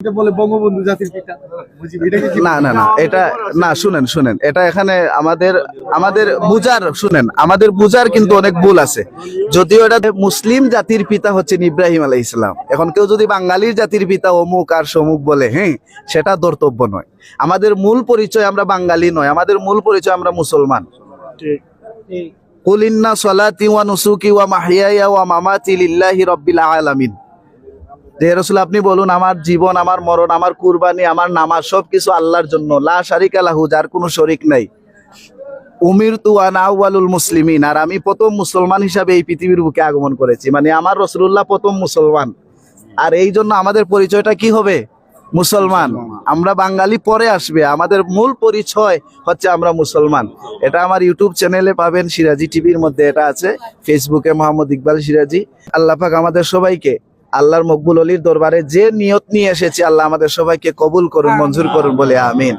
এটা বলে বঙ্গবন্ধু জাতির পিতা মুজিব, এটা কি? না না না, এটা না, শুনেন শুনেন, এটা এখানে আমাদের আমাদের বুঝার, শুনেন, আমাদের বুঝার কিন্তু অনেক ভুল আছে। যদিও এটা মুসলিম জাতির পিতা হচ্ছেন ইব্রাহিম আলাইহিস সালাম, এখন কেউ যদি বাঙালির জাতির পিতা অমুক আর সমুক বলে, হ্যাঁ, সেটা ধর্তব্য নয়। আমাদের মূল পরিচয় আমরা বাঙালি নয়, আমাদের মূল পরিচয় আমরা মুসলমান। কুল ইন্না সলাতি ওয়া নুসুকি ওয়া মাহইয়ায়া ওয়া মামাতি লিল্লাহি রাব্বিল আলামিন। যে রাসূল, আপনি বলুন, আমার জীবন, আমার মরণ, আমার কুরবানি, আমার নামাজ সবকিছু আল্লাহর জন্য, লা শারিকা লাহু, যার কোনো শরীক নাই। উমিরতু আনা আউয়ালুল মুসলিমিন, আর আমি প্রথম মুসলমান হিসাবে এই পৃথিবীর বুকে আগমন করেছি। মানে আমার রাসূলুল্লাহ প্রথম মুসলমান, আর এই জন্য আমাদের পরিচয়টা কি হবে? মুসলমান। আমরা বাঙালি পরে আসবে, আমাদের মূল পরিচয় হচ্ছে আমরা মুসলমান। এটা আমার ইউটিউব চ্যানেলে পাবেন, সিরাজি টিভির মধ্যে এটা আছে, ফেসবুকে মোহাম্মদ ইকবাল সিরাজি। আল্লাহ পাক আমাদের সবাইকে আল্লাহর মকবুল অলির দরবারে যে নিয়ত নিয়ে এসেছি, আল্লাহ আমাদের সবাইকে কবুল করুন, মঞ্জুর করুন বলে আমিন।